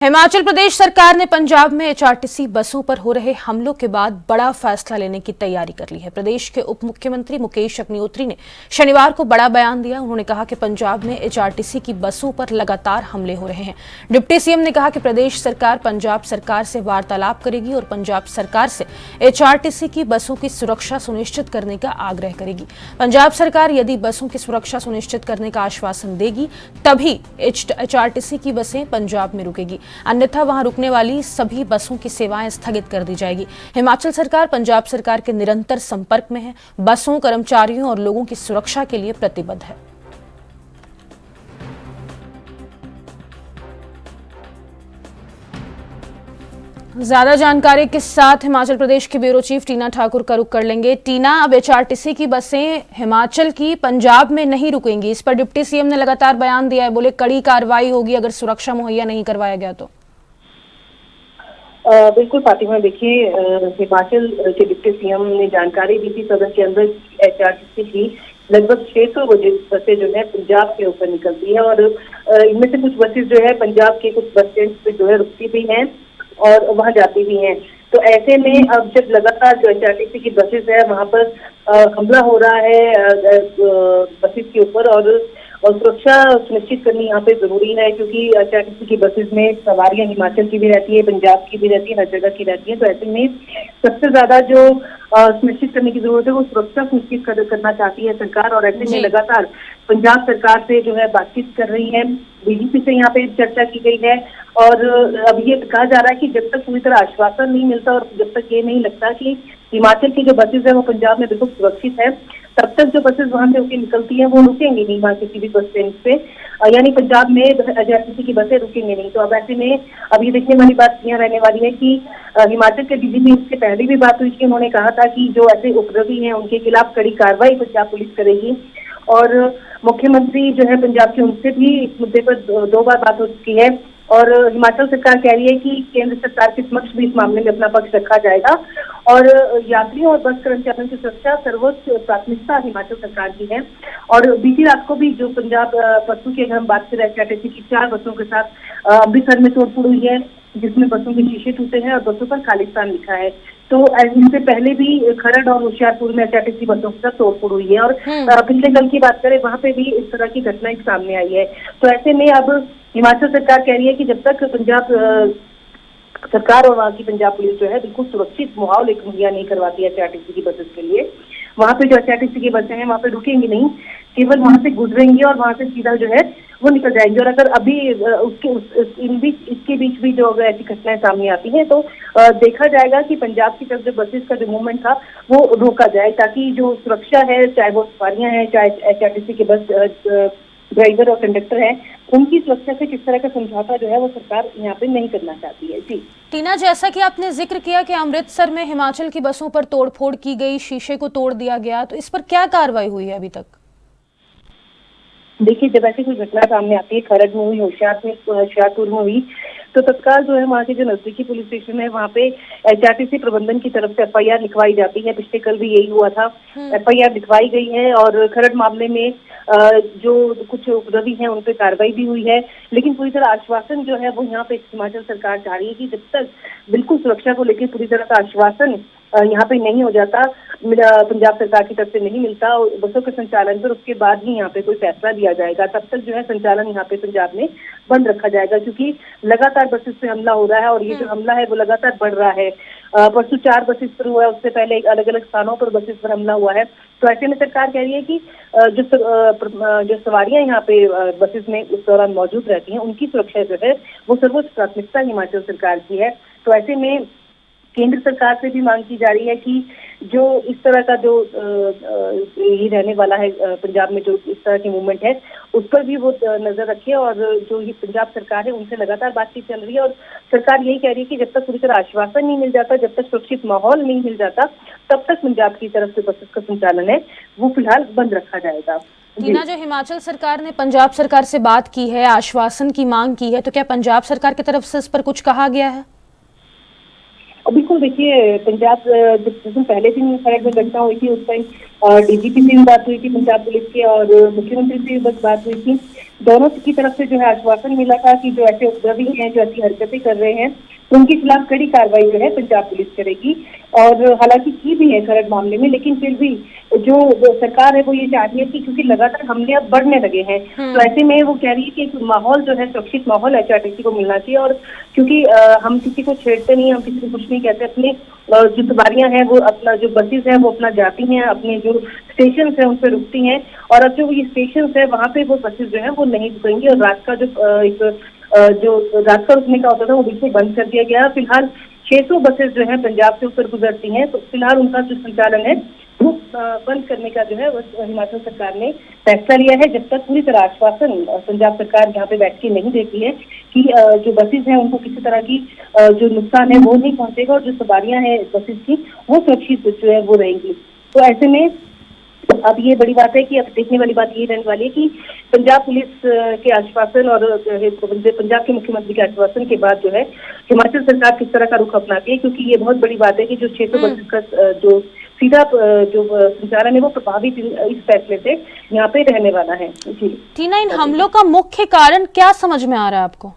हिमाचल प्रदेश सरकार ने पंजाब में एचआरटीसी बसों पर हो रहे हमलों के बाद बड़ा फैसला लेने की तैयारी कर ली है। प्रदेश के उप मुख्यमंत्री मुकेश अग्निहोत्री ने शनिवार को बड़ा बयान दिया। उन्होंने कहा कि पंजाब में एचआरटीसी की बसों पर लगातार हमले हो रहे हैं। डिप्टी सीएम ने कहा कि प्रदेश सरकार पंजाब सरकार से वार्तालाप करेगी और पंजाब सरकार से एचआरटीसी की बसों की सुरक्षा सुनिश्चित करने का आग्रह करेगी। पंजाब सरकार यदि बसों की सुरक्षा सुनिश्चित करने का आश्वासन देगी तभी एचआरटीसी की बसें पंजाब में रुकेगी, अन्यथा वहां रुकने वाली सभी बसों की सेवाएं स्थगित कर दी जाएगी। हिमाचल सरकार पंजाब सरकार के निरंतर संपर्क में है, बसों, कर्मचारियों और लोगों की सुरक्षा के लिए प्रतिबद्ध है। ज्यादा जानकारी के साथ हिमाचल प्रदेश की ब्यूरो चीफ टीना ठाकुर का रुख कर लेंगे। टीना, अब एचआरटीसी की बसें हिमाचल की पंजाब में नहीं रुकेंगी, इस पर डिप्टी सीएम ने लगातार बयान दिया है, बोले कड़ी कार्रवाई होगी अगर सुरक्षा मुहैया नहीं करवाया गया तो। बिल्कुल फातिमा, देखिए हिमाचल के डिप्टी सीएम ने जानकारी दी थी सदन के अंदर एचआरटीसी की लगभग 600 बसें जो है पंजाब के ऊपर निकलती है और इनमें से कुछ बसें जो है पंजाब के कुछ बस स्टैंड पे जो है रुकती भी हैं और वहां जाती भी हैं। तो ऐसे में अब जब लगातार जो एचआरटीसी की बसेस है वहां पर हमला हो रहा है बसेस के ऊपर और सुरक्षा सुनिश्चित करनी यहाँ पे जरूरी है, क्योंकि एचआरटीसी की बसेस में सवारियां हिमाचल की भी रहती है, पंजाब की भी रहती है, हर जगह की रहती है। तो ऐसे में सबसे ज्यादा जो सुनिश्चित करने की जरूरत है वो सुरक्षा सुनिश्चित करना चाहती है सरकार और ऐसे में लगातार पंजाब सरकार से जो है बातचीत कर रही है। डीजीपी से यहाँ पे चर्चा की गई है और अब ये कहा जा रहा है कि जब तक पूरी तरह आश्वासन नहीं मिलता और जब तक ये नहीं लगता कि हिमाचल की जो बसेस है वो पंजाब में बिल्कुल सुरक्षित है, तब तक जो बसेस वहां से होकर निकलती हैं वो रुकेंगी नहीं वहां किसी भी बस स्टैंड पे, यानी पंजाब में एचआरटीसी की बसें रुकेंगे नहीं। तो अब ऐसे में अब ये देखने वाली बात यहाँ रहने वाली है कि हिमाचल के डीजीपी इससे पहले भी बात हुई थी, उन्होंने कहा था कि जो ऐसे उपद्रवी हैं उनके खिलाफ कड़ी कार्रवाई पंजाब पुलिस करेगी और मुख्यमंत्री जो है पंजाब के उनसे भी इस मुद्दे पर 2 बार बात हो चुकी है और हिमाचल सरकार कह रही है कि केंद्र सरकार के समक्ष भी इस मामले में अपना पक्ष रखा जाएगा और यात्रियों और बस कर्मचारियों की सुरक्षा सर्वोच्च प्राथमिकता हिमाचल सरकार की है। और बीती रात को भी जो पंजाब परसों की अगर हम बात करें एचआरटीसी की 4 बसों के साथ अमृतसर में तोड़फोड़ हुई है, जिसमें बसों के शीशे टूटे हैं और बसों पर खालिस्तान लिखा है। तो इससे पहले भी खरड़ और होशियारपुर में एचआरटीसी बसों के साथ तोड़फोड़ हुई है और पिछले कल की बात करें वहां पे भी इस तरह की घटना सामने आई है। तो ऐसे में अब हिमाचल सरकार कह रही है कि जब तक पंजाब सरकार और वहाँ की पंजाब पुलिस जो है बिल्कुल सुरक्षित माहौल एक मुहैया नहीं करवाती है एचआरटीसी की बसेस के लिए, वहाँ पे जो एचआरटीसी की बसें हैं वहाँ पे रुकेंगी नहीं, केवल वहां से गुजरेंगी और वहां से सीधा जो है वो निकल जाएंगे। और अगर अभी इसके बीच भी जो अगर ऐसी घटनाएं सामने आती हैं तो देखा जाएगा कि पंजाब की तरफ जो बसेस का जो मूवमेंट था वो रोका जाए, ताकि जो सुरक्षा है, चाहे वो सवारियां हैं, चाहे एचआरटीसी के बस ड्राइवर और कंडक्टर हैं, उनकी सुरक्षा से किस तरह का समझौता जो है वो सरकार यहाँ पे नहीं करना चाहती है। जी टीना, जैसा कि आपने जिक्र किया कि अमृतसर में हिमाचल की बसों पर तोड़फोड़ की गई, शीशे को तोड़ दिया गया, तो इस पर क्या कार्रवाई हुई है अभी तक? देखिए, जब ऐसी कोई घटना सामने आती है, खरड़ में हुई, होशियारपुर में हुई, तो तत्काल जो है वहाँ के जो नजदीकी पुलिस स्टेशन है वहाँ पे एचआरटीसी प्रबंधन की तरफ से एफआईआर लिखवाई जाती है। पिछले कल भी यही हुआ था, एफआईआर लिखवाई गई है और खरड़ मामले में जो कुछ उपद्रवी हैं उन पे कार्रवाई भी हुई है। लेकिन पूरी तरह आश्वासन जो है वो यहाँ पे हिमाचल सरकार चाह रही है कि जब तक बिल्कुल सुरक्षा को लेकर पूरी तरह का आश्वासन यहाँ पे नहीं हो जाता, पंजाब सरकार की तरफ से नहीं मिलता बसों के संचालन पर, उसके बाद ही यहाँ पे कोई फैसला लिया जाएगा। तब तक जो है संचालन यहाँ पे पंजाब में बंद रखा जाएगा, क्योंकि लगातार बसेस पे हमला हो रहा है और ये जो हमला है वो लगातार बढ़ रहा है। परसों 4 बसेस पर हुआ है, उससे पहले अलग अलग स्थानों पर बसेस पर हमला हुआ है। तो ऐसे में सरकार कह रही है कि जो सवारियां यहाँ पे बसेस में उस दौरान मौजूद रहती हैं उनकी सुरक्षा जो है वो सर्वोच्च प्राथमिकता हिमाचल सरकार की है। तो ऐसे में केंद्र सरकार से भी मांग की जा रही है कि जो इस तरह का जो ये रहने वाला है पंजाब में जो इस तरह की मूवमेंट है उस पर भी वो नजर रखे और जो ये पंजाब सरकार है उनसे लगातार बातचीत चल रही है और सरकार यही कह रही है कि जब तक पूरी तरह आश्वासन नहीं मिल जाता, जब तक सुरक्षित माहौल नहीं मिल जाता, तब तक पंजाब की तरफ से बसेस का संचालन है वो फिलहाल बंद रखा जाएगा। टीना, जो हिमाचल सरकार ने पंजाब सरकार से बात की है, आश्वासन की मांग की है, तो क्या पंजाब सरकार की तरफ से इस पर कुछ कहा गया है? और बिल्कुल देखिए, पंजाब जिस दिन पहले दिन सड़क दुर्घटना हुई थी उस टाइम डीजीपी से भी बात हुई थी पंजाब पुलिस के, और मुख्यमंत्री से भी बस बात हुई थी। दोनों की तरफ से जो है आश्वासन मिला था कि जो ऐसे उपद्रवी हैं, जो ऐसी हरकतें कर रहे हैं, उनके खिलाफ कड़ी कार्रवाई जो है पंजाब पुलिस करेगी। और हालांकि की भी है खरड़ मामले में, लेकिन फिर भी जो सरकार है वो ये चाहती है कि क्योंकि लगातार हमले अब बढ़ने लगे हैं, तो ऐसे में वो कह रही है कि एक माहौल जो है, सुरक्षित माहौल एचआरटीसी को मिलना चाहिए। और क्योंकि हम किसी को छेड़ते नहीं, हम किसी को कुछ नहीं कहते, अपने जो सवारियां हैं वो अपना, जो बसेस हैं वो अपना जाती हैं, अपने जो स्टेशन है उन पर रुकती हैं, और अब जो ये स्टेशन है वहाँ पे वो बसेस जो है वो नहीं रुकेंगी। और रात का जो रात का रुकने का होता था वो बिल्कुल बंद कर दिया गया। फिलहाल 600 बसेस जो है पंजाब से होकर गुजरती हैं, तो फिलहाल उनका जो संचालन है वो बंद करने का जो है वो हिमाचल सरकार ने फैसला लिया है, जब तक पूरी तरह आश्वासन पंजाब सरकार यहाँ पे बैठ के नहीं देती है कि जो बसेस हैं उनको किसी तरह की जो नुकसान है वो नहीं पहुंचेगा, और जो सवारियां हैं बसेस की वो सुरक्षित जो है वो रहेंगी। तो ऐसे में अब ये बड़ी बात है कि अब देखने वाली बात ये रहने वाली है कि पंजाब पुलिस के आश्वासन और पंजाब के मुख्यमंत्री के आश्वासन के बाद जो है हिमाचल सरकार किस तरह का रुख अपनाती है, क्योंकि ये बहुत बड़ी बात है कि जो 600 बसेस का जो सीधा जो संचालन है वो प्रभावित इस फैसले से यहाँ पे रहने वाला है। जी टीना, इन हमलों का मुख्य कारण क्या समझ में आ रहा है आपको?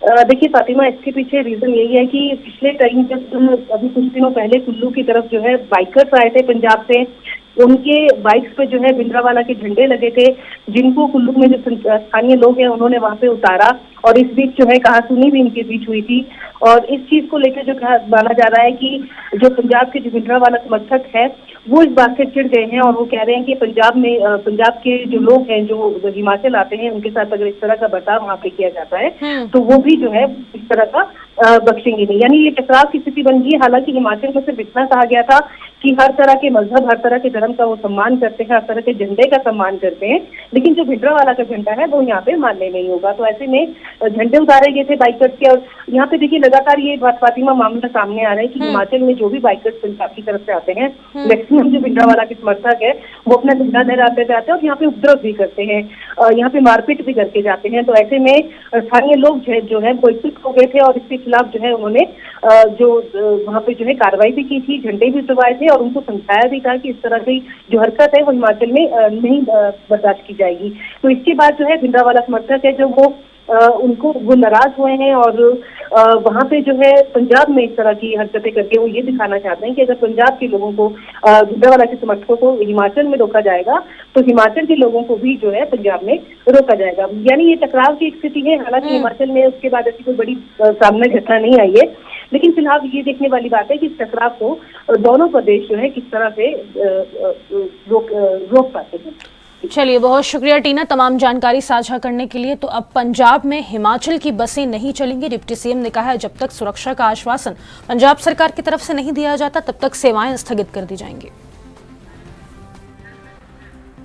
देखिए फातिमा, इसके पीछे रीजन यही है कि पिछले टाइम जब अभी कुछ दिनों पहले कुल्लू की तरफ जो है बाइकर्स आए थे पंजाब से, उनके बाइक्स पे जो है भिंडरावाला के झंडे लगे थे, जिनको कुल्लू में जो स्थानीय लोग हैं उन्होंने वहां पे उतारा, और इस बीच जो है कहासुनी भी इनके बीच हुई थी। और इस चीज को लेकर जो माना जा रहा है कि जो पंजाब के जो भिंडरावाला समर्थक है वो इस बात से चिढ़ गए हैं, और वो कह रहे हैं कि पंजाब के जो लोग हैं जो हिमाचल आते हैं उनके साथ अगर इस तरह का बर्ताव वहाँ पे किया जाता है तो वो भी जो है इस तरह का बख्शेंगे नहीं। यानी ये टकराव की स्थिति बन गई। हालांकि हिमाचल में सिर्फ इतना कहा गया था कि हर तरह के मजहब, हर तरह के धर्म का वो सम्मान करते हैं, हर तरह के झंडे का सम्मान करते हैं, लेकिन जो भिंडरावाला का झंडा है वो यहाँ पे मान्य नहीं होगा। तो ऐसे में झंडे उतारे गए थे बाइकर्स के, और यहाँ पे देखिए लगातार ये बात फातिमा मामला सामने आ रहा है कि हिमाचल में जो भी बाइकर्स पंजाब की तरफ से आते हैं, मैक्सिमम जो भिंडरावाला के समर्थक है वो अपना झंडा लहराते जाते हैं और यहाँ पे उपद्रव भी करते हैं, यहाँ पे मारपीट भी करके जाते हैं। तो ऐसे में स्थानीय लोग जो है वो एकजुट हो गए थे, और इसके खिलाफ जो है उन्होंने जो वहाँ पे जो है कार्रवाई भी की थी, झंडे भी उतरवाए थे, और उनको समझाया भी था कि इस तरह की जो हरकत है वो हिमाचल में नहीं बर्दाश्त की जाएगी। तो इसके बाद जो है भिंडरावाला समर्थक है जो वो नाराज हुए हैं, और वहाँ पे जो है पंजाब में इस तरह की हरकतें करके वो ये दिखाना चाहते हैं कि अगर पंजाब के लोगों को, भिंडरावाला के समर्थकों को हिमाचल में रोका जाएगा तो हिमाचल के लोगों को भी जो है पंजाब में रोका जाएगा। यानी ये टकराव की स्थिति है। हालांकि हिमाचल में उसके बाद ऐसी कोई बड़ी सामने घटना नहीं आई है, लेकिन फिलहाल ये देखने वाली बात है कि इस टकराव को दोनों प्रदेश जो है किस तरह से रोक पाते हैं। चलिए, बहुत शुक्रिया टीना तमाम जानकारी साझा करने के लिए। तो अब पंजाब में हिमाचल की बसें नहीं चलेंगी। डिप्टी सीएम ने कहा है जब तक सुरक्षा का आश्वासन पंजाब सरकार की तरफ से नहीं दिया जाता तब तक सेवाएं स्थगित कर दी जाएंगी।